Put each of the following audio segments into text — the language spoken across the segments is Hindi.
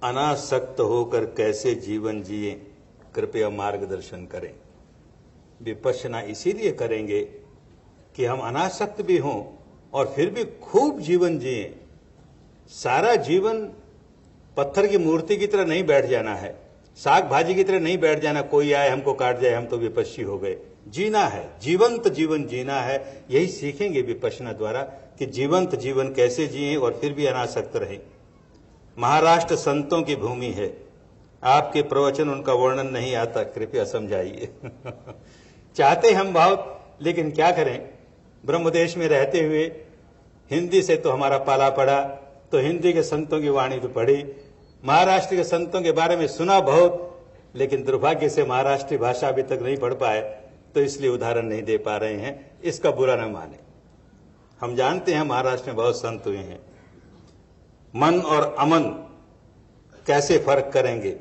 अनासक्त होकर कैसे जीवन जिए, कृपया मार्गदर्शन करें। विपश्यना इसीलिए करेंगे कि हम अनासक्त भी हों और फिर भी खूब जीवन जिए। सारा जीवन पत्थर की मूर्ति की तरह नहीं बैठ जाना है, साग भाजी की तरह नहीं बैठ जाना, कोई आए हमको काट जाए हम तो विपश्ची हो गए। जीना है, जीवंत जीवन जीना है। यही सीखेंगे विपश्यना द्वारा कि जीवंत जीवन कैसे जिए और फिर भी अनासक्त रहें। महाराष्ट्र संतों की भूमि है, आपके प्रवचन उनका वर्णन नहीं आता, कृपया समझाइए। चाहते हम बहुत, लेकिन क्या करें, ब्रह्मदेश में रहते हुए हिंदी से तो हमारा पाला पड़ा, तो हिंदी के संतों की वाणी तो पढ़ी, महाराष्ट्र के संतों के बारे में सुना बहुत, लेकिन दुर्भाग्य से महाराष्ट्रीय भाषा अभी तक नहीं पढ़ पाए, तो इसलिए उदाहरण नहीं दे पा रहे हैं। इसका बुरा न माने, हम जानते हैं महाराष्ट्र में बहुत संत हुए हैं। मन और अमन कैसे फर्क करेंगे?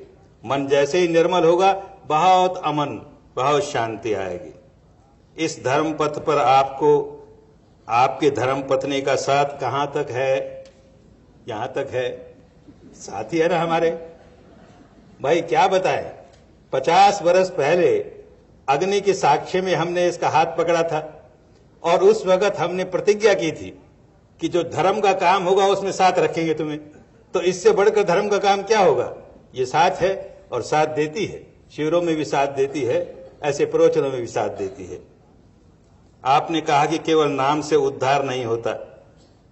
मन जैसे ही निर्मल होगा, बहुत अमन, बहुत शांति आएगी। इस धर्म पथ पर आपको आपके धर्म पत्नी का साथ कहां तक है? यहां तक है, साथ ही है ना हमारे। भाई क्या बताएं, 50 वर्ष पहले अग्नि के साक्ष्य में हमने इसका हाथ पकड़ा था और उस वक्त हमने प्रतिज्ञा की थी कि जो धर्म का काम होगा उसमें साथ रखेंगे तुम्हें। तो इससे बढ़कर धर्म का काम क्या होगा? ये साथ है और साथ देती है, शिविरों में भी साथ देती है, ऐसे प्रवचनों में भी साथ देती है। आपने कहा कि केवल नाम से उद्धार नहीं होता,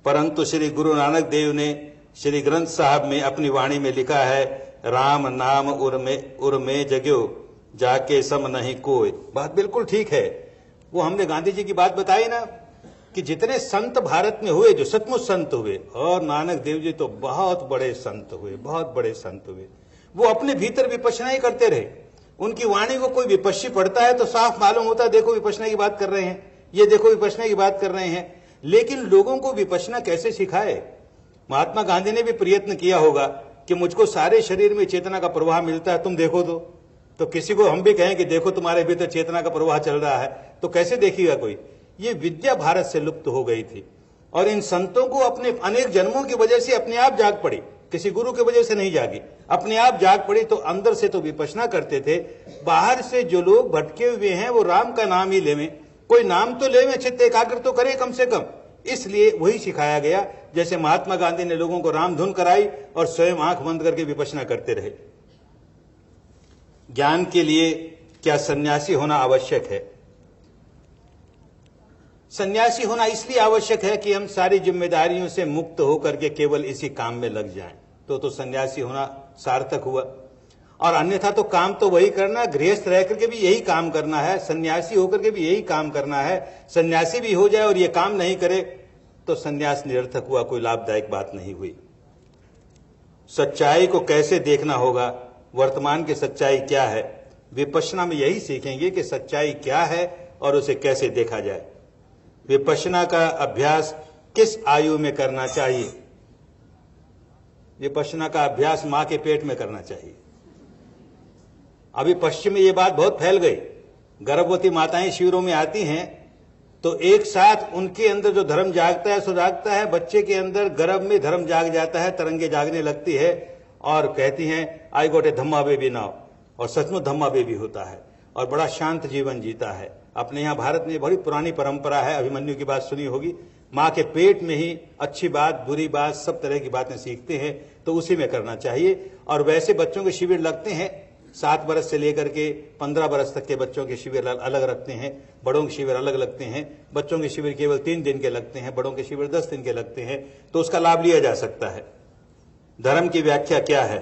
परंतु श्री गुरु नानक देव ने श्री ग्रंथ साहब में अपनी वाणी में लिखा है, राम नाम उर्मे जग्यो जाके सम नहीं कोई। बात बिल्कुल ठीक है। वो हमने गांधी जी की बात बताई ना कि जितने संत भारत में हुए, जो सचमुच संत हुए, और नानक देव जी तो बहुत बड़े संत हुए, बहुत बड़े संत हुए, वो अपने भीतर विपश्यना ही करते रहे। उनकी वाणी को कोई विपश्ची पढ़ता है तो साफ मालूम होता है, देखो विपश्यना की बात कर रहे हैं, ये देखो विपश्यना की बात कर रहे हैं। लेकिन लोगों को विपश्यना कैसे सिखाए? महात्मा गांधी ने भी प्रयत्न किया होगा कि मुझको सारे शरीर में चेतना का प्रवाह मिलता है, तुम देखो तो किसी को हम भी कहें कि देखो तुम्हारे भीतर चेतना का प्रवाह चल रहा है, तो कैसे देखेगा कोई? ये विद्या भारत से लुप्त हो गई थी और इन संतों को अपने अनेक जन्मों की वजह से अपने आप जाग पड़ी, किसी गुरु की वजह से नहीं जागी, अपने आप जाग पड़ी। तो अंदर से तो विपश्यना करते थे, बाहर से जो लोग भटके हुए हैं वो राम का नाम ही लेवें, कोई नाम तो लेवें, चित्त एकाग्र तो करें कम से कम। इसलिए वही सिखाया गया, जैसे महात्मा गांधी ने लोगों को राम धुन कराई और स्वयं आंख बंद करके विपश्यना करते रहे। ज्ञान के लिए क्या सन्यासी होना आवश्यक है? सन्यासी होना इसलिए आवश्यक है कि हम सारी जिम्मेदारियों से मुक्त होकर के केवल इसी काम में लग जाएं, तो सन्यासी होना सार्थक हुआ। और अन्यथा तो काम तो वही करना, गृहस्थ रह करके भी यही काम करना है, सन्यासी होकर के भी यही काम करना है। सन्यासी भी हो जाए और ये काम नहीं करे तो सन्यास निरर्थक हुआ, कोई लाभदायक बात नहीं हुई। सच्चाई को कैसे देखना होगा? वर्तमान की सच्चाई क्या है? विपश्यना में यही सीखेंगे कि सच्चाई क्या है और उसे कैसे देखा जाए। विपश्यना का अभ्यास किस आयु में करना चाहिए? विपश्यना का अभ्यास मां के पेट में करना चाहिए। अभी पश्चिम में ये बात बहुत फैल गई, गर्भवती माताएं शिविरों में आती हैं तो एक साथ उनके अंदर जो धर्म जागता है सो जागता है, बच्चे के अंदर गर्भ में धर्म जाग जाता है, तरंगे जागने लगती है और कहती हैं आई गोट ए धम्मा बेबी नाउ, और सचमुच धम्मा बेबी होता है और बड़ा शांत जीवन जीता है। अपने यहाँ भारत में बड़ी पुरानी परंपरा है, अभिमन्यु की बात सुनी होगी, माँ के पेट में ही अच्छी बात बुरी बात सब तरह की बातें सीखते हैं, तो उसी में करना चाहिए। और वैसे बच्चों के शिविर लगते हैं, 7 वर्ष से लेकर के 15 वर्ष तक के बच्चों के शिविर अलग रखते हैं, बड़ों के शिविर अलग लगते हैं। बच्चों के शिविर केवल 3 दिन के लगते हैं, बड़ों के शिविर 10 दिन के लगते हैं, तो उसका लाभ लिया जा सकता है। धर्म की व्याख्या क्या है?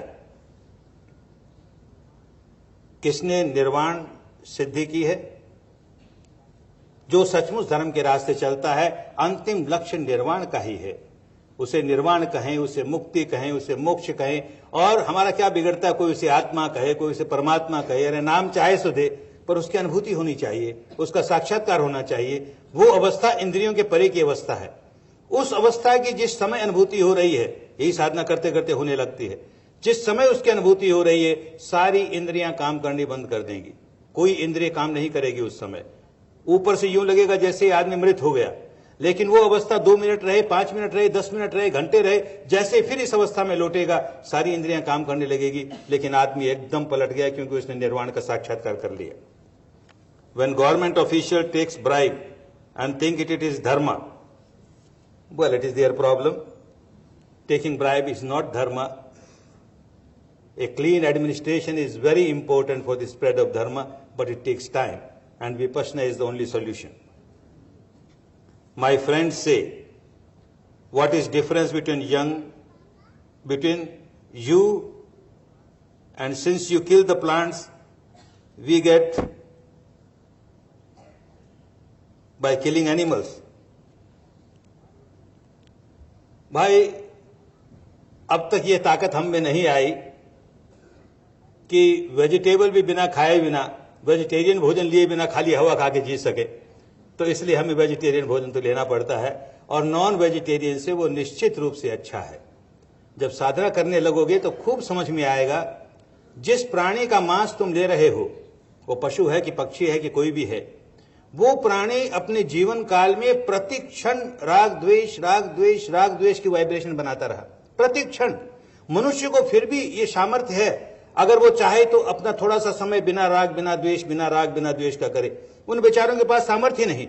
किसने निर्वाण सिद्धि की है? जो सचमुच धर्म के रास्ते चलता है, अंतिम लक्ष्य निर्वाण का ही है। उसे निर्वाण कहें, उसे मुक्ति कहें, उसे मोक्ष कहें, और हमारा क्या बिगड़ता है? कोई उसे आत्मा कहे, कोई उसे परमात्मा कहे, अरे नाम चाहे सो दे, पर उसकी अनुभूति होनी चाहिए, उसका साक्षात्कार होना चाहिए। वो अवस्था इंद्रियों के परे की अवस्था है। उस अवस्था की जिस समय अनुभूति हो रही है, यही साधना करते करते होने लगती है, जिस समय उसकी अनुभूति हो रही है, सारी इंद्रियां काम करनी बंद कर देंगी, कोई इंद्रिय काम नहीं करेगी उस समय। ऊपर से यूं लगेगा जैसे आदमी मृत हो गया, लेकिन वो अवस्था 2 मिनट रहे, 5 मिनट रहे, 10 मिनट रहे, घंटे रहे, जैसे फिर इस अवस्था में लौटेगा सारी इंद्रियां काम करने लगेगी, लेकिन आदमी एकदम पलट गया क्योंकि उसने निर्वाण का साक्षात्कार कर लिया। When government official takes bribe and think it is dharma, well, it is their problem. Taking bribe is not dharma. A clean administration is very important for the spread of dharma, but it takes time, and vipassana is the only solution. My friends say, what is difference between you and since you kill the plants, we get by killing animals? भाई, अब तक ये ताकत हम में नहीं आई कि वेजिटेबल भी बिना खाए बिना, वेजिटेरियन भोजन लिए बिना खाली हवा खा के जी सके, तो इसलिए हमें वेजिटेरियन भोजन तो लेना पड़ता है, और नॉन वेजिटेरियन से वो निश्चित रूप से अच्छा है। जब साधना करने लगोगे तो खूब समझ में आएगा, जिस प्राणी का मांस तुम ले रहे हो, वो पशु है कि पक्षी है कि कोई भी है, वो प्राणी अपने जीवन काल में प्रतिक्षण राग द्वेष की वाइब्रेशन बनाता रहा, प्रतिक्षण। मनुष्य को फिर भी ये सामर्थ्य है, अगर वो चाहे तो अपना थोड़ा सा समय बिना राग बिना द्वेष का करे। उन बेचारों के पास सामर्थ्य नहीं,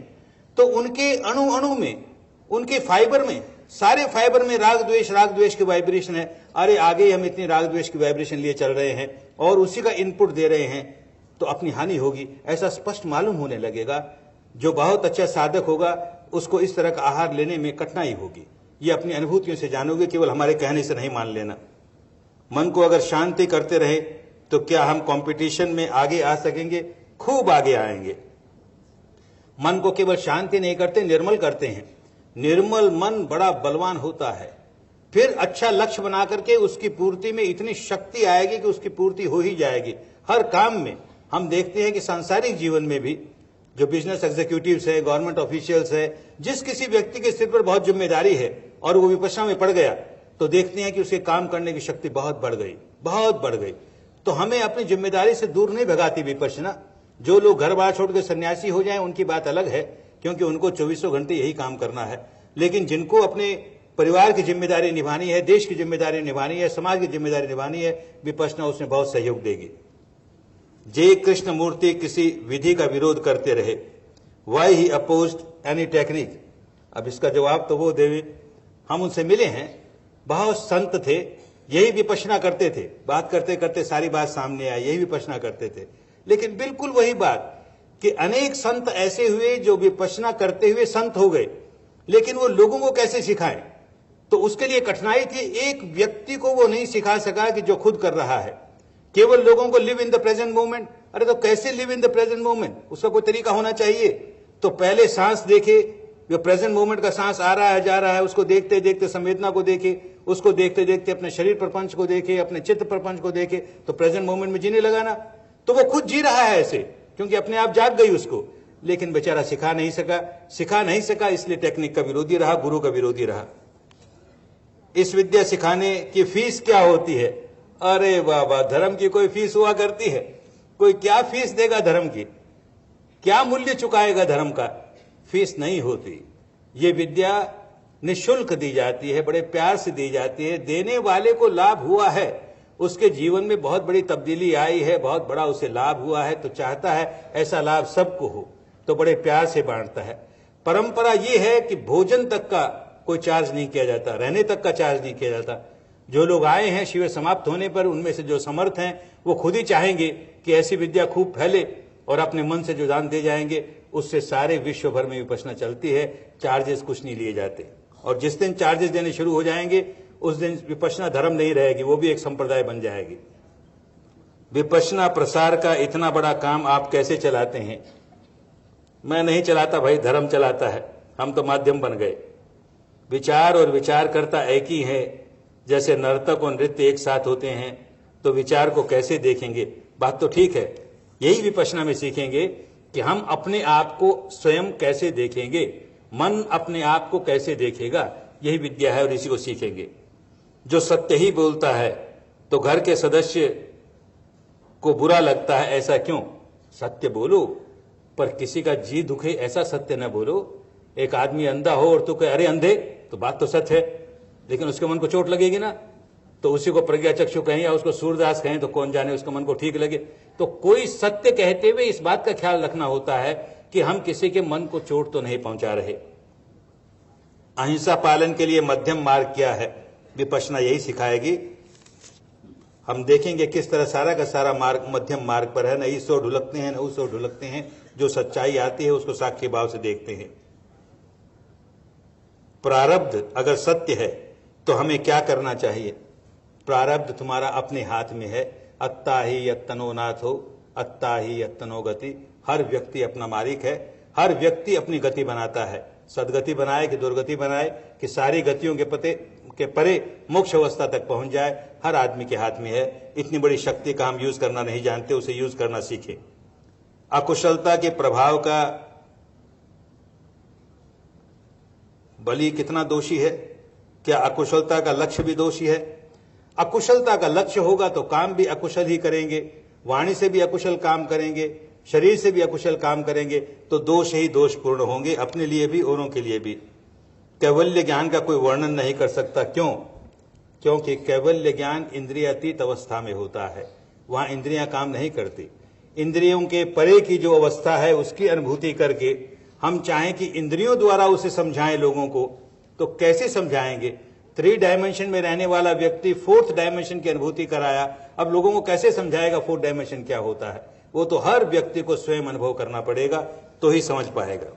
तो उनके अणु अणु में, उनके फाइबर में, सारे फाइबर में राग द्वेष की वाइब्रेशन है। अरे आगे हम इतनी राग द्वेष की वाइब्रेशन लिए चल रहे हैं और उसी का इनपुट दे रहे हैं, तो अपनी हानि होगी, ऐसा स्पष्ट मालूम होने लगेगा। जो बहुत अच्छा साधक होगा उसको इस तरह का आहार लेने में कठिनाई होगी। ये अपनी अनुभूतियों से जानोगे, केवल हमारे कहने से नहीं मान लेना। मन को अगर शांति करते रहे तो क्या हम कंपटीशन में आगे आ सकेंगे? खूब आगे आएंगे। मन को केवल शांति नहीं करते, निर्मल करते हैं। निर्मल मन बड़ा बलवान होता है। फिर अच्छा लक्ष्य बना करके उसकी पूर्ति में इतनी शक्ति आएगी कि उसकी पूर्ति हो ही जाएगी हर काम में। हम देखते हैं कि सांसारिक जीवन में भी जो बिजनेस एग्जीक्यूटिव्स है, गवर्नमेंट ऑफिशियल्स है, जिस किसी व्यक्ति के सिर पर बहुत जिम्मेदारी है और वो विपश्यना में पड़ गया, तो देखते हैं कि उसके काम करने की शक्ति बहुत बढ़ गई। तो हमें अपनी जिम्मेदारी से दूर नहीं भगाती विपश्यना। जो लोग घर बार छोड़ के सन्यासी हो जाएं उनकी बात अलग है, क्योंकि उनको 24 घंटे यही काम करना है। लेकिन जिनको अपने परिवार की जिम्मेदारी निभानी है, देश की जिम्मेदारी निभानी है, समाज की जिम्मेदारी निभानी है, विपश्यना उसमें बहुत सहयोग देगी। जे कृष्ण मूर्ति किसी विधि का विरोध करते रहे, why he opposed any technique. अब इसका जवाब तो वो देवे। हम उनसे मिले हैं, बहुत संत थे, यही विपश्यना करते थे। बात करते करते सारी बात सामने आई, यही विपश्यना करते थे। लेकिन बिल्कुल वही बात कि अनेक संत ऐसे हुए जो विपश्यना करते हुए संत हो गए, लेकिन वो लोगों को कैसे सिखाएं, तो उसके लिए कठिनाई थी। एक व्यक्ति को वो नहीं सिखा सका कि जो खुद कर रहा है, केवल लोगों को live in the present moment. अरे तो कैसे live in the present moment? उसका कोई तरीका होना चाहिए। तो पहले सांस देखे, जो प्रेजेंट मोमेंट का सांस आ रहा है जा रहा है, उसको देखते देखते संवेदना को देखे, उसको देखते देखते अपने शरीर प्रपंच को देखे, अपने चित्त प्रपंच को देखे, तो प्रेजेंट मोमेंट में जीने लगा ना। तो वो खुद जी रहा है ऐसे, क्योंकि अपने आप जाग गई उसको। लेकिन बेचारा सिखा नहीं सका, इसलिए टेक्निक का विरोधी रहा, गुरु का विरोधी रहा। इस विद्या सिखाने की फीस क्या होती है? अरे बाबा, धर्म की कोई फीस हुआ करती है? कोई क्या फीस देगा धर्म की? क्या मूल्य चुकाएगा धर्म का? फीस नहीं होती। ये विद्या निःशुल्क दी जाती है, बड़े प्यार से दी जाती है। देने वाले को लाभ हुआ है, उसके जीवन में बहुत बड़ी तब्दीली आई है, बहुत बड़ा उसे लाभ हुआ है, तो चाहता है ऐसा लाभ सबको हो, तो बड़े प्यार से बांटता है। परंपरा ये है कि भोजन तक का कोई चार्ज नहीं किया जाता, रहने तक का चार्ज नहीं किया जाता। जो लोग आए हैं शिविर समाप्त होने पर, उनमें से जो समर्थ हैं वो खुद ही चाहेंगे कि ऐसी विद्या खूब फैले, और अपने मन से जो दान दे जाएंगे उससे सारे विश्व भर में विपश्यना चलती है। चार्जेस कुछ नहीं लिए जाते, और जिस दिन चार्जेस देने शुरू हो जाएंगे उस दिन विपश्यना धर्म नहीं रहेगी, वो भी एक संप्रदाय बन जाएगी। विपश्यना प्रसार का इतना बड़ा काम आप कैसे चलाते हैं? मैं नहीं चलाता भाई, धर्म चलाता है। हम तो माध्यम बन गए। विचार और विचारकर्ता एक ही है। जैसे नर्तक और नृत्य एक साथ होते हैं, तो विचार को कैसे देखेंगे? बात तो ठीक है, यही विपश्यना में सीखेंगे कि हम अपने आप को स्वयं कैसे देखेंगे, मन अपने आप को कैसे देखेगा, यही विद्या है और इसी को सीखेंगे। जो सत्य ही बोलता है तो घर के सदस्य को बुरा लगता है, ऐसा क्यों? सत्य बोलो, पर किसी का जी दुखे ऐसा सत्य न बोलो। एक आदमी अंधा हो और तू कहे अरे अंधे, तो बात तो सच है, लेकिन उसके मन को चोट लगेगी ना। तो उसी को प्रज्ञाचक्षु कहें या उसको सूरदास कहें तो कौन जाने उसके मन को ठीक लगे। तो कोई सत्य कहते हुए इस बात का ख्याल रखना होता है कि हम किसी के मन को चोट तो नहीं पहुंचा रहे। अहिंसा पालन के लिए मध्यम मार्ग क्या है, विपश्यना यही सिखाएगी। हम देखेंगे किस तरह सारा का सारा मार्ग मध्यम मार्ग पर है, न इस ओर ढुलकते हैं न उस ओर ढुलकते हैं। जो सच्चाई आती है उसको साक्ष्य भाव से देखते हैं। प्रारब्ध अगर सत्य है तो हमें क्या करना चाहिए। प्रारब्ध तुम्हारा अपने हाथ में है। अत्ता ही यत्तनो नाथो, अत्ता ही यत्तनो गति। हर व्यक्ति अपना मालिक है, हर व्यक्ति अपनी गति बनाता है। सदगति बनाए कि दुर्गति बनाए, कि सारी गतियों के परे मोक्ष अवस्था तक पहुंच जाए, हर आदमी के हाथ में है। इतनी बड़ी शक्ति का हम यूज करना नहीं जानते, उसे यूज करना सीखें। अकुशलता के प्रभाव का बलि कितना दोषी है। क्या अकुशलता का लक्ष्य भी दोषी है। अकुशलता का लक्ष्य होगा तो काम भी अकुशल ही करेंगे, वाणी से भी अकुशल काम करेंगे, शरीर से भी अकुशल काम करेंगे, तो दोष ही दोषपूर्ण होंगे, अपने लिए भी औरों के लिए भी। कैवल्य ज्ञान का कोई वर्णन नहीं कर सकता। क्यों? क्योंकि कैवल्य ज्ञान इंद्रियातीत अवस्था में होता है, वहां इंद्रियां काम नहीं करती। इंद्रियों के परे की जो अवस्था है उसकी अनुभूति करके हम चाहें कि इंद्रियों द्वारा उसे समझाएं लोगों को, तो कैसे समझाएंगे। 3 डायमेंशन में रहने वाला व्यक्ति 4th डायमेंशन की अनुभूति कराया, अब लोगों को कैसे समझाएगा 4th डायमेंशन क्या होता है। वो तो हर व्यक्ति को स्वयं अनुभव करना पड़ेगा तो ही समझ पाएगा।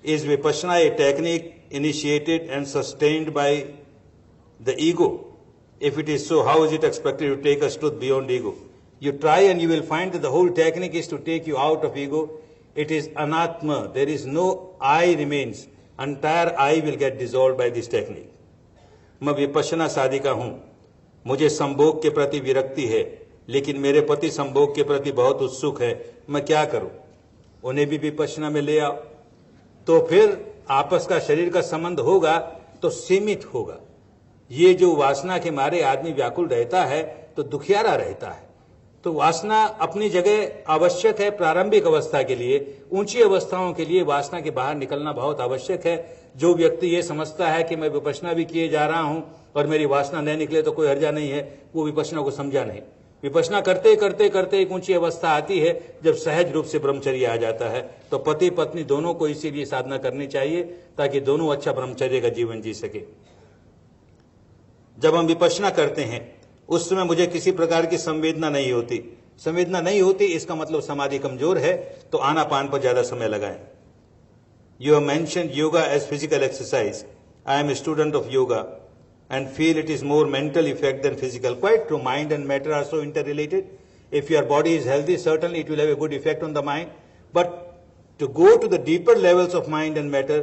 Is Vipassana a technique initiated and sustained by the ego? If it is so, how is it expected to take us truth beyond ego? You try and you will find that the whole technique is to take you out of ego. It is anatma. There is no I remains. Entire I will get dissolved by this technique. मैं विपश्यना साधिका हूं, मुझे संभोग के प्रति विरक्ति है, लेकिन मेरे पति संभोग के प्रति बहुत उत्सुक है। मैं क्या करूं? उन्हें भी विपश्यना में ले आओ, तो फिर आपस का शरीर का संबंध होगा तो सीमित होगा। ये जो वासना के मारे आदमी व्याकुल रहता है तो दुखियारा रहता है। तो वासना अपनी जगह आवश्यक है प्रारंभिक अवस्था के लिए, ऊंची अवस्थाओं के लिए वासना के बाहर निकलना बहुत आवश्यक है। जो व्यक्ति ये समझता है कि मैं विपश्यना भी किए जा रहा हूं और मेरी वासना न निकले तो कोई हर्जा नहीं है, वो विपश्यना को समझा नहीं। विपश्यना करते करते करते एक ऊंची अवस्था आती है जब सहज रूप से ब्रह्मचर्य आ जाता है। तो पति पत्नी दोनों को इसीलिए साधना करनी चाहिए ताकि दोनों अच्छा ब्रह्मचर्य का जीवन जी सके। जब हम विपश्यना करते हैं उस समय मुझे किसी प्रकार की संवेदना नहीं होती। संवेदना नहीं होती इसका मतलब समाधि कमजोर है, तो आनापान पर ज्यादा समय लगाएं। You have mentioned yoga as physical exercise. I am a student of yoga and feel it is more mental effect than physical. Quite true. Mind and matter are so interrelated. If your body is healthy, certainly it will have a good effect on the mind. But to go to the deeper levels of mind and matter,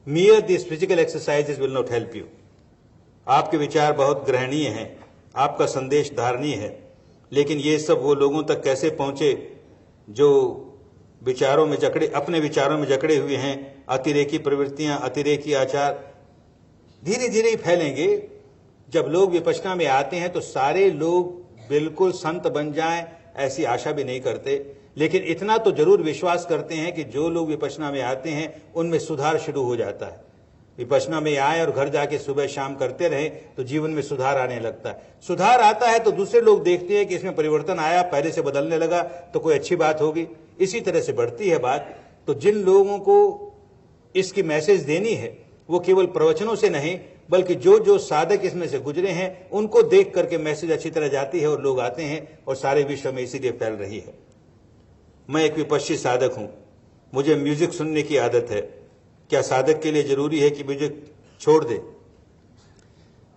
mere these physical exercises will not help you. आपके विचार बहुत ग्रहणीय हैं, आपका संदेश धारणीय है, लेकिन ये सब वो लोगों तक कैसे पहुंचे जो विचारों में जकड़े, अपने विचारों में जकड़े हुए हैं। अतिरेकी प्रवृत्तियां, अतिरेकी आचार धीरे धीरे ही फैलेंगे। जब लोग विपश्यना में आते हैं तो सारे लोग बिल्कुल संत बन जाएं ऐसी आशा भी नहीं करते, लेकिन इतना तो जरूर विश्वास करते हैं कि जो लोग विपश्यना में आते हैं उनमें सुधार शुरू हो जाता है। विपश्यना में आए और घर जाके सुबह शाम करते रहे तो जीवन में सुधार आने लगता है। सुधार आता है तो दूसरे लोग देखते हैं कि इसमें परिवर्तन आया, पहले से बदलने लगा, तो कोई अच्छी बात होगी। इसी तरह से बढ़ती है बात। तो जिन लोगों को इसकी मैसेज देनी है वो केवल प्रवचनों से नहीं बल्कि जो जो साधक इसमें से गुजरे हैं उनको देख करके मैसेज अच्छी तरह जाती है और लोग आते हैं और सारे विश्व में इसीलिए फैल रही है। मैं एक विपश्ची साधक हूं, मुझे म्यूजिक सुनने की आदत है। क्या साधक के लिए जरूरी है कि म्यूजिक छोड़ दे?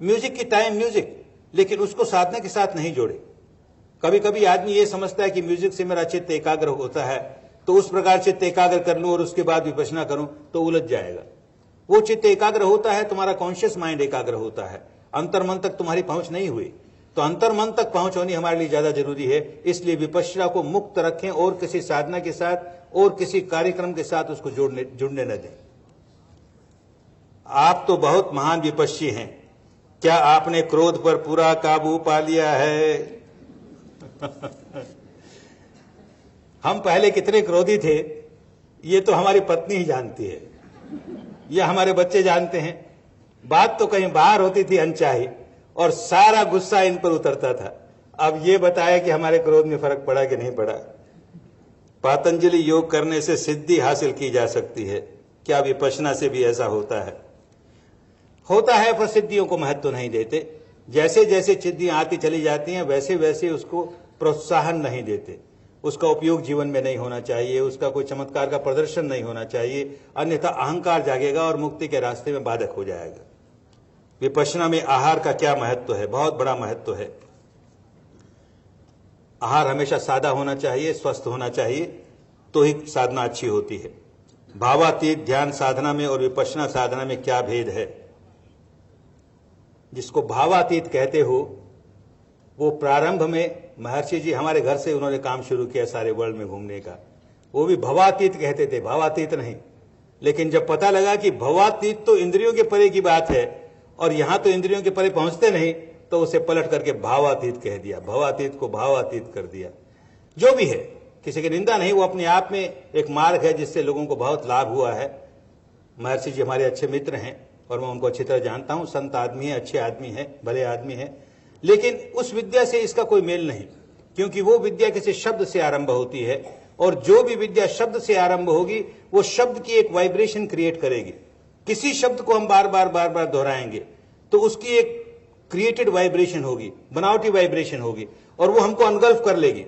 म्यूजिक की टाइम म्यूजिक, लेकिन उसको साधना के साथ नहीं जोड़े। कभी कभी आदमी ये समझता है कि म्यूजिक से मेरा चित्त एकाग्र होता है तो उस प्रकार चित्त एकाग्र कर लूं और उसके बाद विपश्यना करूं तो उलझ जाएगा। वो चित्त एकाग्र होता है, तुम्हारा कॉन्शियस माइंड एकाग्र होता है, अंतर्मन तक तुम्हारी पहुंच नहीं हुई। तो अंतर्मन तक पहुंच होनी हमारे लिए ज्यादा जरूरी है। इसलिए विपश्यना को मुक्त रखें और किसी साधना के साथ और किसी कार्यक्रम के साथ उसको जुड़ने न दें। आप तो बहुत महान विपश्ची हैं, क्या आपने क्रोध पर पूरा काबू पा लिया है? हम पहले कितने क्रोधी थे ये तो हमारी पत्नी ही जानती है। यह हमारे बच्चे जानते हैं। बात तो कहीं बाहर होती थी अनचाही, और सारा गुस्सा इन पर उतरता था। अब ये बताया कि हमारे क्रोध में फर्क पड़ा कि नहीं पड़ा। पातंजलि योग करने से सिद्धि हासिल की जा सकती है, क्या विपश्यना से भी ऐसा होता है? होता है, पर सिद्धियों को महत्व नहीं देते। जैसे जैसे सिद्धियां आती चली जाती हैं वैसे वैसे उसको प्रोत्साहन नहीं देते। उसका उपयोग जीवन में नहीं होना चाहिए, उसका कोई चमत्कार का प्रदर्शन नहीं होना चाहिए, अन्यथा अहंकार जागेगा और मुक्ति के रास्ते में बाधक हो जाएगा। विपश्यना में आहार का क्या महत्व है? बहुत बड़ा महत्व है। आहार हमेशा सादा होना चाहिए, स्वस्थ होना चाहिए, तो ही साधना अच्छी होती है। भावातीत ध्यान साधना में और विपश्यना साधना में क्या भेद है? जिसको भावातीत कहते हो, वो प्रारंभ में महर्षि जी हमारे घर से उन्होंने काम शुरू किया सारे वर्ल्ड में घूमने का। वो भी भवातीत कहते थे, भावातीत नहीं। लेकिन जब पता लगा कि भवातीत तो इंद्रियों के परे की बात है और यहां तो इंद्रियों के परे पहुंचते नहीं, तो उसे पलट करके भावातीत कह दिया, भवातीत को भावातीत कर दिया। जो भी है, किसी की निंदा नहीं, वो अपने आप में एक मार्ग है जिससे लोगों को बहुत लाभ हुआ है। महर्षि जी हमारे अच्छे मित्र हैं और मैं उनको अच्छी तरह जानता हूं। संत आदमी है, अच्छे आदमी है, भले आदमी है, लेकिन उस विद्या से इसका कोई मेल नहीं, क्योंकि वो विद्या किसी शब्द से आरंभ होती है, और जो भी विद्या शब्द से आरंभ होगी वो शब्द की एक वाइब्रेशन क्रिएट करेगी। किसी शब्द को हम बार बार दोहराएंगे तो उसकी एक क्रिएटेड वाइब्रेशन होगी, बनावटी वाइब्रेशन होगी, और वो हमको अनगल्फ कर लेगी।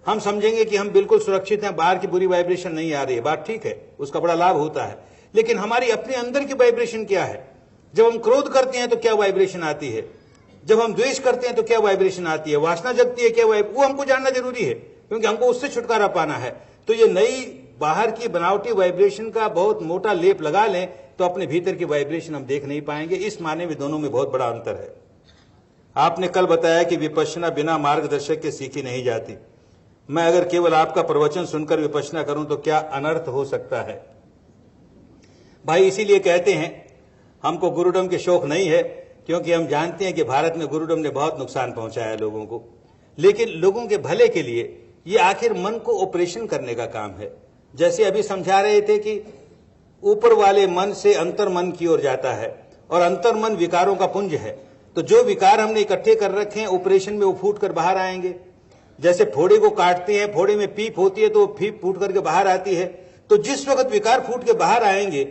हम समझेंगे कि हम बिल्कुल सुरक्षित हैं, बाहर की बुरी वाइब्रेशन नहीं आ रही है। बात ठीक है, उसका बड़ा लाभ होता है, लेकिन हमारी अपने अंदर की वाइब्रेशन क्या है? जब हम क्रोध करते हैं तो क्या वाइब्रेशन आती है? जब हम द्वेष करते हैं तो क्या वाइब्रेशन आती है? वासना जगती है क्या? वो हमको जानना जरूरी है, क्योंकि हमको उससे छुटकारा पाना है। तो ये नई बाहर की बनावटी वाइब्रेशन का बहुत मोटा लेप लगा लें तो अपने भीतर की वाइब्रेशन हम देख नहीं पाएंगे। इस माने में दोनों में बहुत बड़ा अंतर है। आपने कल बताया कि विपश्यना बिना मार्गदर्शक के सीखी नहीं जाती। मैं अगर केवल आपका प्रवचन सुनकर विपश्यना करूं तो क्या अनर्थ हो सकता है? भाई, इसीलिए कहते हैं हमको गुरुडम के शौक नहीं है, क्योंकि हम जानते हैं कि भारत में गुरुडम ने बहुत नुकसान पहुंचाया है लोगों को। लेकिन लोगों के भले के लिए ये आखिर मन को ऑपरेशन करने का काम है। जैसे अभी समझा रहे थे कि ऊपर वाले मन से अंतर मन की ओर जाता है, और अंतर मन विकारों का पुंज है। तो जो विकार हमने इकट्ठे कर रखे हैं, ऑपरेशन में वो फूट कर बाहर आएंगे। जैसे फोड़े को काटते हैं, फोड़े में पीप होती है तो वो पीप फूट करके बाहर आती है। तो जिस वक्त विकार फूट के बाहर आएंगे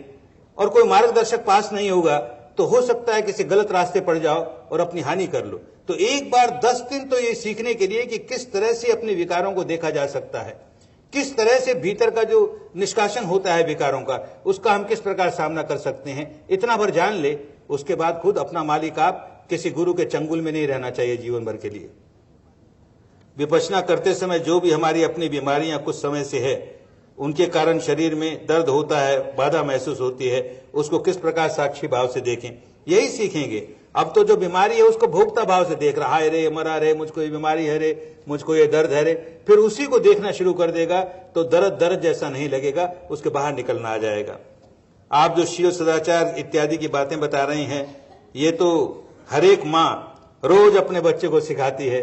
और कोई मार्गदर्शक पास नहीं होगा, तो हो सकता है किसी गलत रास्ते पड़ जाओ और अपनी हानि कर लो। तो एक बार 10 दिन तो ये सीखने के लिए कि किस तरह से अपने विकारों को देखा जा सकता है, किस तरह से भीतर का जो निष्कासन होता है विकारों का, उसका हम किस प्रकार सामना कर सकते हैं, इतना भर जान ले। उसके बाद खुद अपना मालिक आप, किसी गुरु के चंगुल में नहीं रहना चाहिए जीवन भर के लिए। विपश्यना करते समय जो भी हमारी अपनी बीमारियां कुछ समय से है, उनके कारण शरीर में दर्द होता है, बाधा महसूस होती है, उसको किस प्रकार साक्षी भाव से देखें, यही सीखेंगे। अब तो जो बीमारी है उसको भोक्ता भाव से देख रहा है, रे मरा रे, मुझको ये बीमारी है रे, मुझको ये दर्द है रे, फिर उसी को देखना शुरू कर देगा तो दर्द जैसा नहीं लगेगा, उसके बाहर निकलना आ जाएगा। आप जो शील सदाचार इत्यादि की बातें बता रहे हैं, ये तो हर एक माँ रोज अपने बच्चे को सिखाती है।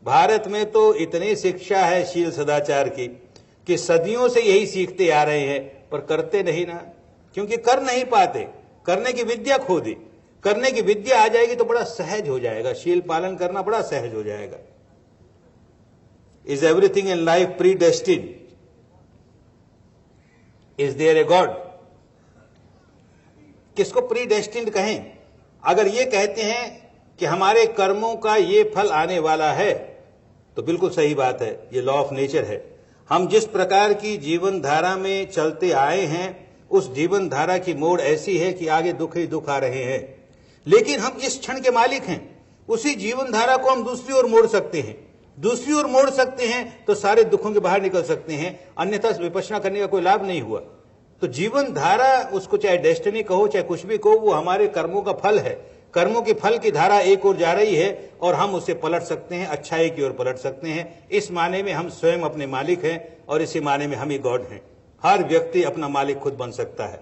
भारत में तो इतनी शिक्षा है शील सदाचार की कि सदियों से यही सीखते आ रहे हैं, पर करते नहीं ना, क्योंकि कर नहीं पाते। करने की विद्या खो दी। करने की विद्या आ जाएगी तो बड़ा सहज हो जाएगा, शील पालन करना बड़ा सहज हो जाएगा। Is everything in life predestined? Is there a God? किसको प्री डेस्टिन्ड कहें? अगर ये कहते हैं कि हमारे कर्मों का ये फल आने वाला है, तो बिल्कुल सही बात है, ये लॉ ऑफ नेचर है। हम जिस प्रकार की जीवन धारा में चलते आए हैं, उस जीवन धारा की मोड़ ऐसी है कि आगे दुख ही दुख आ रहे हैं। लेकिन हम इस क्षण के मालिक हैं। उसी जीवन धारा को हम दूसरी ओर मोड़ सकते हैं। दूसरी ओर मोड़ सकते हैं तो सारे दुखों के बाहर निकल सकते हैं, अन्यथा विपश्यना करने का कोई लाभ नहीं हुआ। तो जीवन धारा, उसको चाहे डेस्टिनी कहो चाहे कुछ भी कहो, वो हमारे कर्मों का फल है। कर्मों के फल की धारा एक ओर जा रही है और हम उसे पलट सकते हैं, अच्छाई की ओर पलट सकते हैं। इस माने में हम स्वयं अपने मालिक हैं और इसी माने में हम ही गॉड हैं। हर व्यक्ति अपना मालिक खुद बन सकता है।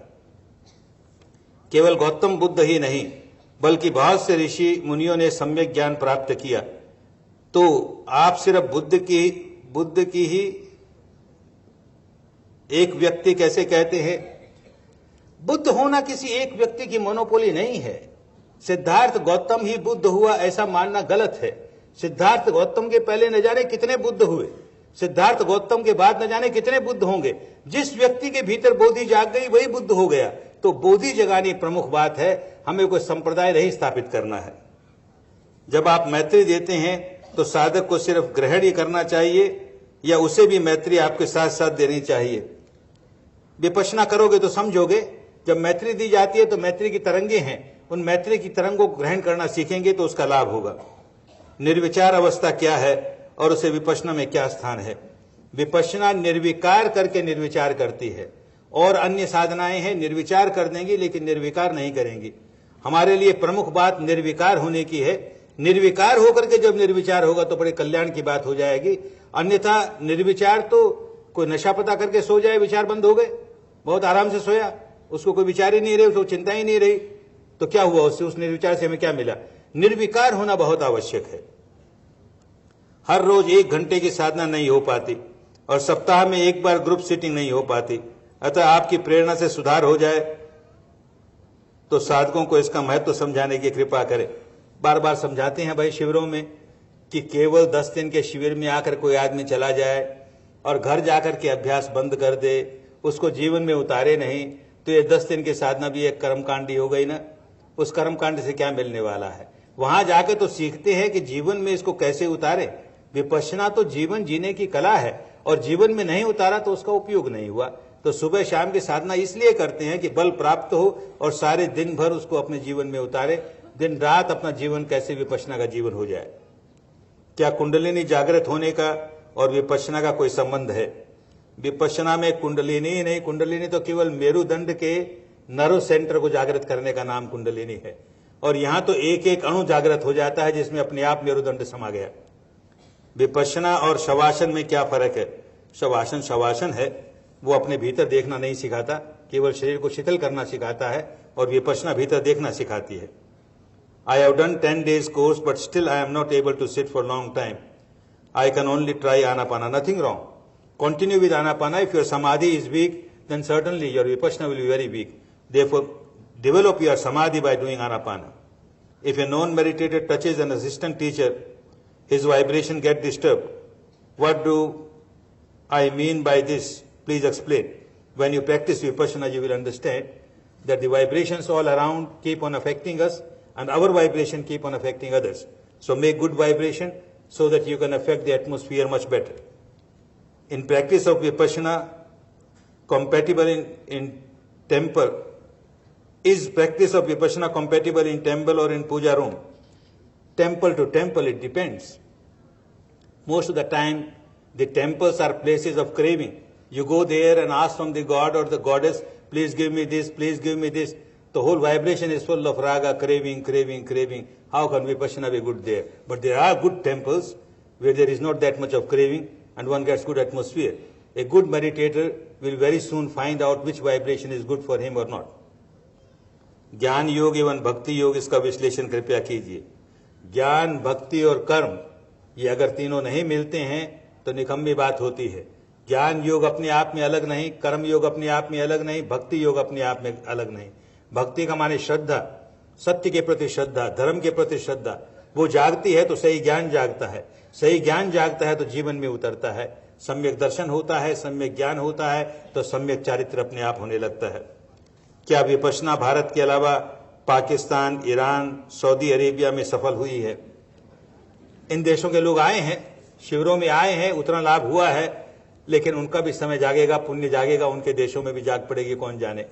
केवल गौतम बुद्ध ही नहीं, बल्कि बहुत से ऋषि मुनियों ने सम्यक ज्ञान प्राप्त किया। तो आप सिर्फ बुद्ध की ही एक व्यक्ति कैसे कहते हैं? बुद्ध होना किसी एक व्यक्ति की मोनोपोली नहीं है। सिद्धार्थ गौतम ही बुद्ध हुआ ऐसा मानना गलत है। सिद्धार्थ गौतम के पहले न जाने कितने बुद्ध हुए, सिद्धार्थ गौतम के बाद न जाने कितने बुद्ध होंगे। जिस व्यक्ति के भीतर बोधि जाग गई वही बुद्ध हो गया। तो बोधि जगानी प्रमुख बात है, हमें कोई संप्रदाय नहीं स्थापित करना है। जब आप मैत्री देते हैं तो साधक को सिर्फ ग्रहण ही करना चाहिए या उसे भी मैत्री आपके साथ साथ देनी चाहिए? विपश्यना करोगे तो समझोगे। जब मैत्री दी जाती है तो मैत्री की तरंगे हैं, उन मैत्री की तरंगों को ग्रहण करना सीखेंगे तो उसका लाभ होगा। निर्विचार अवस्था क्या है और उसे विपश्यना में क्या स्थान है? विपश्यना निर्विकार करके निर्विचार करती है, और अन्य साधनाएं हैं निर्विचार कर देंगी लेकिन निर्विकार नहीं करेंगी। हमारे लिए प्रमुख बात निर्विकार होने की है। निर्विकार होकर के जब निर्विचार होगा तो बड़े कल्याण की बात हो जाएगी। अन्यथा निर्विचार तो कोई नशा पता करके सो जाए, विचार बंद हो गए, बहुत आराम से सोया, उसको कोई विचार ही नहीं रहे, उसको चिंता ही नहीं रही, तो क्या हुआ उससे? उस निर्विचार से हमें क्या मिला? निर्विकार होना बहुत आवश्यक है। हर रोज 1 घंटे की साधना नहीं हो पाती और सप्ताह में एक बार ग्रुप सीटिंग नहीं हो पाती। अतः आपकी प्रेरणा से सुधार हो जाए तो साधकों को इसका महत्व समझाने की कृपा करें। बार बार समझाते हैं भाई शिविरों में कि केवल 10 दिन के शिविर में आकर कोई आदमी चला जाए और घर जाकर के अभ्यास बंद कर दे, उसको जीवन में उतारे नहीं, तो ये 10 दिन की साधना भी एक कर्मकांडी हो गई ना। उस कर्मकांड से क्या मिलने वाला है? वहां जाकर तो सीखते हैं कि जीवन में इसको कैसे उतारे। विपश्यना तो जीवन जीने की कला है, और जीवन में नहीं उतारा तो उसका उपयोग नहीं हुआ। तो सुबह शाम की साधना इसलिए करते हैं कि बल प्राप्त हो और सारे दिन भर उसको अपने जीवन में उतारे। दिन रात अपना जीवन कैसे विपश्यना का जीवन हो जाए। क्या कुंडलिनी जागृत होने का और विपश्यना का कोई संबंध है? विपश्यना में कुंडलिनी ही नहीं, कुंडलिनी तो केवल मेरुदंड के नर्व सेंटर को जागृत करने का नाम कुंडलिनी है, और यहां तो एक एक अणु जागृत हो जाता है जिसमें अपने आप मेरुदंड समा गया। विपश्यना और शवासन में क्या फर्क है? शवासन शवासन है, वो अपने भीतर देखना नहीं सिखाता, केवल शरीर को शिथिल करना सिखाता है, और विपश्यना भीतर देखना सिखाती है। I have done 10 days course, but still I am not able to sit for long time. I can only try Anapana. Nothing wrong. Continue with Anapana. If your samadhi is weak, then certainly your vipassana will be very weak. Therefore, develop your samadhi by doing Anapana. If a non-meditator touches an assistant teacher, his vibration get disturbed. What do I mean by this? Please explain. When you practice vipassana, you will understand that the vibrations all around keep on affecting us, and our vibration keep on affecting others. So make good vibration so that you can affect the atmosphere much better. In practice of vipassana, compatible in temple, is practice of vipassana compatible in temple or in puja room? Temple to temple, it depends. Most of the time, the temples are places of craving. You go there and ask from the god or the goddess, please give me this, please give me this. The whole vibration is full of raga, craving, craving, craving. How can vipassana be good there? But there are good temples where there is not that much of craving and one gets good atmosphere. A good meditator will very soon find out which vibration is good for him or not. ज्ञान योग एवं भक्ति योग, इसका विश्लेषण कृपया कीजिए। ज्ञान, भक्ति और कर्म, ये अगर तीनों नहीं मिलते हैं तो निकम्मी बात होती है। ज्ञान योग अपने आप में अलग नहीं, कर्म योग अपने आप में अलग नहीं, भक्ति योग अपने आप में अलग नहीं। भक्ति का माने श्रद्धा, सत्य के प्रति श्रद्धा, धर्म के प्रति श्रद्धा, वो जागती है तो सही ज्ञान जागता है, सही ज्ञान जागता है तो जीवन में उतरता है, सम्यक दर्शन होता है, सम्यक ज्ञान होता है तो सम्यक चारित्र अपने आप होने लगता है। क्या विपश्यना भारत के अलावा पाकिस्तान, ईरान, सऊदी अरेबिया में सफल हुई है? इन देशों के लोग आए हैं, शिविरों में आए हैं, उतना लाभ हुआ है, लेकिन उनका भी समय जागेगा, पुण्य जागेगा, उनके देशों में भी जाग पड़ेगी, कौन जाने।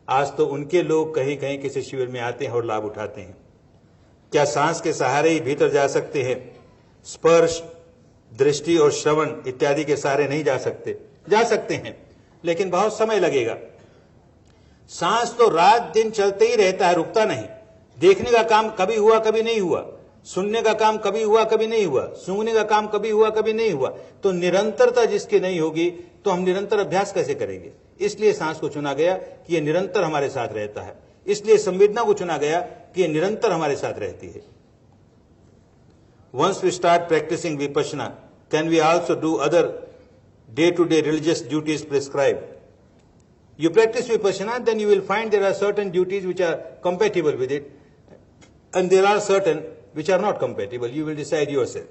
आज तो उनके लोग कहीं कहीं किसी शिविर में आते हैं और लाभ उठाते हैं। क्या सांस के सहारे ही भीतर जा सकते हैं? स्पर्श, दृष्टि और श्रवण इत्यादि के सहारे नहीं जा सकते। जा सकते हैं लेकिन बहुत समय लगेगा। सांस तो रात दिन चलते ही रहता है, रुकता नहीं। देखने का काम कभी हुआ कभी नहीं हुआ, सुनने का काम कभी हुआ कभी नहीं हुआ, सूंघने का काम कभी हुआ कभी नहीं हुआ। तो निरंतरता जिसकी नहीं होगी तो हम निरंतर अभ्यास कैसे करेंगे? इसलिए सांस को चुना गया कि यह निरंतर हमारे साथ रहता है। इसलिए संवेदना को चुना गया कि यह निरंतर हमारे साथ रहती है। Once we start practicing vipassana, can we also do other day-to-day religious duties prescribed? You practice vipassana, then you will find there are certain duties which are compatible with it, and there are certain which are not compatible. You will decide yourself.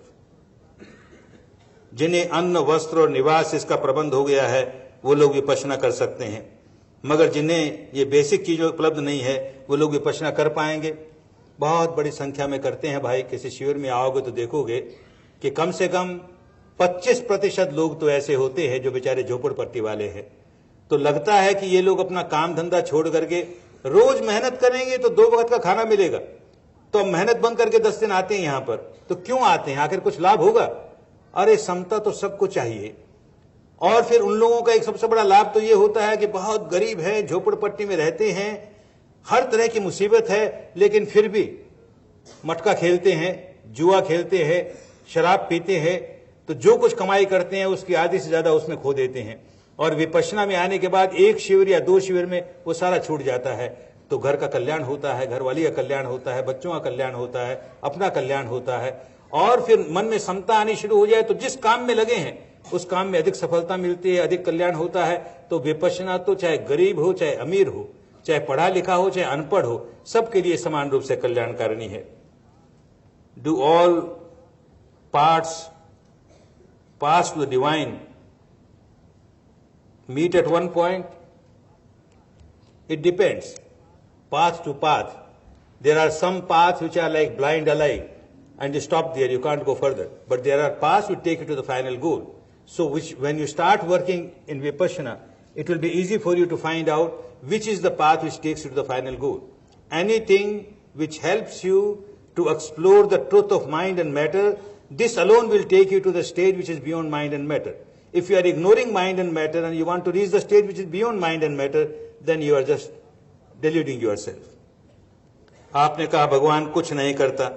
जिन्हें अन्न, वस्त्र और निवास इसका प्रबंध हो गया है वो लोग विपश्यना कर सकते हैं, मगर जिन्हें ये बेसिक चीज उपलब्ध नहीं है वो लोग विपश्यना कर पाएंगे? बहुत बड़ी संख्या में करते हैं भाई। किसी शिविर में आओगे तो देखोगे कि कम से कम 25% लोग तो ऐसे होते हैं जो बेचारे झोपड़पट्टी वाले हैं। तो लगता है कि ये लोग अपना काम धंधा छोड़ करके रोज मेहनत करेंगे तो 2 वक्त का खाना मिलेगा, तो अब मेहनत बंद करके 10 दिन आते हैं यहां पर। तो क्यों आते हैं? आखिर कुछ लाभ होगा? अरे समता तो सबको चाहिए। और फिर उन लोगों का एक सबसे बड़ा लाभ तो ये होता है कि बहुत गरीब है, झोपड़पट्टी में रहते हैं, हर तरह की मुसीबत है, लेकिन फिर भी मटका खेलते हैं, जुआ खेलते हैं, शराब पीते हैं, तो जो कुछ कमाई करते हैं उसकी आधी से ज्यादा उसमें खो देते हैं। और विपश्यना में आने के बाद 1 शिविर या 2 शिविर में वो सारा छूट जाता है। तो घर का कल्याण होता है, घरवाली का कल्याण होता है, बच्चों का कल्याण होता है, अपना कल्याण होता है। और फिर मन में समता आनी शुरू हो जाए तो जिस काम में लगे हैं उस काम में अधिक सफलता मिलती है, अधिक कल्याण होता है। तो विपश्यना तो चाहे गरीब हो, चाहे अमीर हो, चाहे पढ़ा लिखा हो, चाहे अनपढ़ हो, सबके लिए समान रूप से कल्याणकारिणी है। Do all parts pass to the divine meet at one point? It depends. Path to path. There are some paths which are like blind alley and you stop there, you can't go further. But there are paths which take you to the final goal. So when you start working in Vipassana, it will be easy for you to find out which is the path which takes you to the final goal. Anything which helps you to explore the truth of mind and matter, this alone will take you to the stage which is beyond mind and matter. If you are ignoring mind and matter and you want to reach the stage which is beyond mind and matter, then you are just deluding yourself. आपने कहा भगवान कुछ नहीं करता,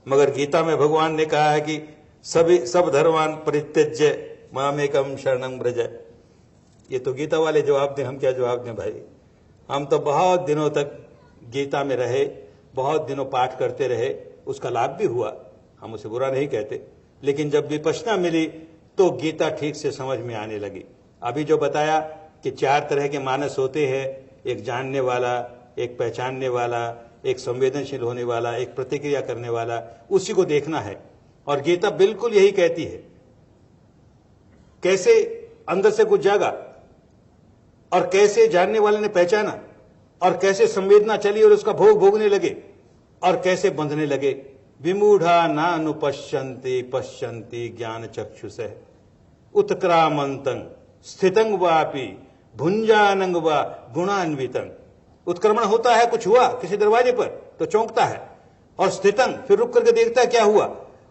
मगर गीता में भगवान ने कहा है कि सब धर्मान परित्यज्य मामेकम शरणं व्रज। ये तो गीता वाले जवाब दें, हम क्या जवाब दें भाई? हम तो बहुत दिनों तक गीता में रहे, बहुत दिनों पाठ करते रहे, उसका लाभ भी हुआ, हम उसे बुरा नहीं कहते। लेकिन जब विपश्यना मिली तो गीता ठीक से समझ में आने लगी। अभी जो बताया कि 4 तरह के मानस होते हैं, एक जानने वाला, एक पहचानने वाला, एक संवेदनशील होने वाला, एक प्रतिक्रिया करने वाला, उसी को देखना है। और गीता बिल्कुल यही कहती है। कैसे अंदर से कुछ जागा और कैसे जानने वाले ने पहचाना और कैसे संवेदना चली और उसका भोग भोगने लगे और कैसे बंधने लगे। विमूढ़ा नानुपश्यन्ति पश्यन्ति ज्ञान चक्षुषः उत्क्रामंतं स्थितं वापि भुंजानं वा गुणान्वितं। उत्क्रमण होता है, कुछ हुआ किसी दरवाजे पर तो चौंकता है, और स्थितं फिर रुक करके देखता है क्या हुआ,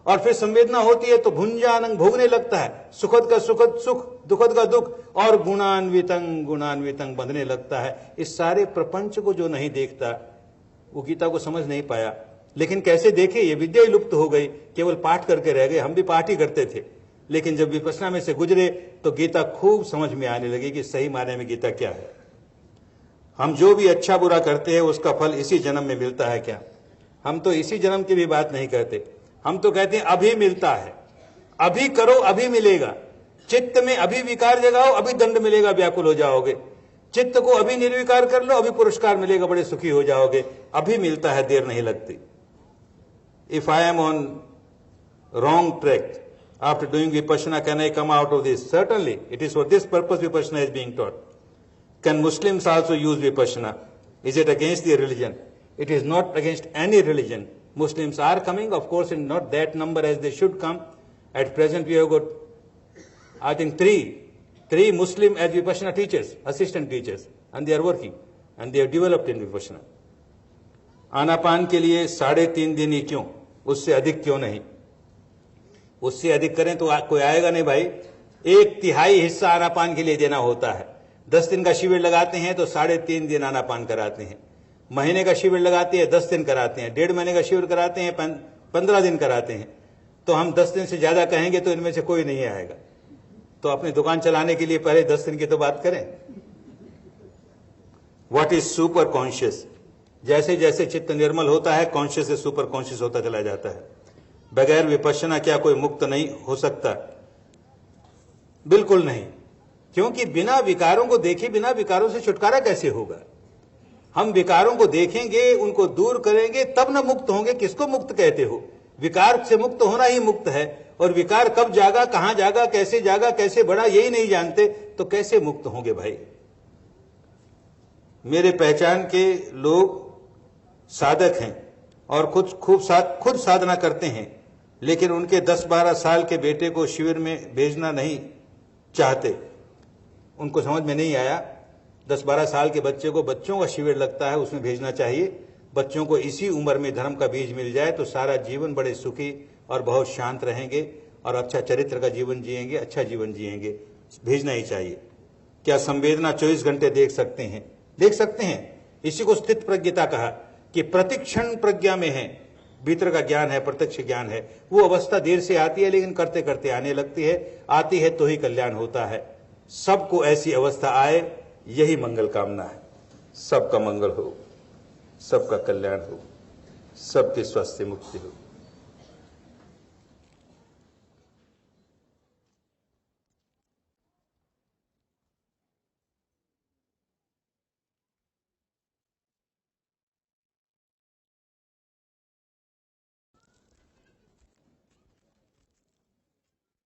और फिर संवेदना होती है तो भुंजानं भोगने लगता है, सुखद का सुखद सुख, दुखद का दुख, और गुणान्वितं गुणान्वितं बंधने लगता है। इस सारे प्रपंच को जो नहीं देखता वो गीता को समझ नहीं पाया। लेकिन कैसे देखे, ये विद्या ही लुप्त हो गई, केवल पाठ करके रह गए। हम भी पाठ ही करते थे, लेकिन जब विपश्यना में से गुजरे तो गीता खूब समझ में आने लगी कि सही मायने में गीता क्या है। हम जो भी अच्छा बुरा करते हैं उसका फल इसी जन्म में मिलता है क्या? हम तो इसी जन्म की भी बात नहीं करते, हम तो कहते हैं अभी मिलता है, अभी करो अभी मिलेगा। चित्त में अभी विकार जगाओ, अभी दंड मिलेगा, व्याकुल हो जाओगे। चित्त को अभी निर्विकार कर लो, अभी पुरस्कार मिलेगा, बड़े सुखी हो जाओगे। अभी मिलता है, देर नहीं लगती। If I am on wrong track after doing vipassana, can I come out of this? Certainly, it is for this purpose vipassana is being taught. Can Muslims also use vipassana? Is it against their religion? It is not against any religion. Muslims are coming, of course, in not that number as they should come. At present, we have got, I think, three Muslim as vipassana teachers, assistant teachers, and they are working, and they have developed in vipassana. आनापान के लिए 3.5 दिन ही क्यों, उससे अधिक क्यों नहीं? उससे अधिक करें तो कोई आएगा नहीं भाई। 1/3 हिस्सा आनापान के लिए देना होता है। 10 दिन का शिविर लगाते हैं तो 3.5 दिन आनापान कराते हैं। महीने का शिविर लगाते हैं 10 दिन कराते हैं। 1.5 महीने का शिविर कराते हैं 15 दिन कराते हैं। तो हम 10 दिन से ज्यादा कहेंगे तो इनमें से कोई नहीं आएगा। तो अपनी दुकान चलाने के लिए पहले 10 दिन की तो बात करें। What is super conscious? जैसे जैसे चित्त निर्मल होता है, कॉन्शियस से सुपर कॉन्शियस होता चला जाता है। बगैर विपश्यना क्या कोई मुक्त नहीं हो सकता? बिल्कुल नहीं। क्योंकि बिना विकारों को देखे बिना विकारों से छुटकारा कैसे होगा? हम विकारों को देखेंगे, उनको दूर करेंगे, तब न मुक्त होंगे। किसको मुक्त कहते हो? विकार से मुक्त होना ही मुक्त है, और विकार कब जागा, कहां जागा, कैसे बढ़ा, यही नहीं जानते, तो कैसे मुक्त होंगे भाई? मेरे पहचान के लोग साधक हैं और खुद साधना करते हैं, लेकिन उनके 10-12 साल के बेटे को शिविर में भेजना नहीं चाहते। उनको समझ में नहीं आया 10-12 साल के बच्चों का शिविर लगता है, उसमें भेजना चाहिए। बच्चों को इसी उम्र में धर्म का बीज मिल जाए तो सारा जीवन बड़े सुखी और बहुत शांत रहेंगे और अच्छा चरित्र का जीवन जिएंगे, अच्छा जीवन जिएंगे। भेजना ही चाहिए। क्या संवेदना 24 घंटे देख सकते हैं? देख सकते हैं। इसी को स्थित प्रज्ञता कहा कि प्रतिक्षण प्रज्ञा में है, भीतर का ज्ञान है, प्रत्यक्ष ज्ञान है। वो अवस्था देर से आती है, लेकिन करते करते आने लगती है। आती है तो ही कल्याण होता है। सबको ऐसी अवस्था आए, यही मंगल कामना है। सबका मंगल हो, सबका कल्याण हो, सबके स्वास्थ्य मुक्ति हो।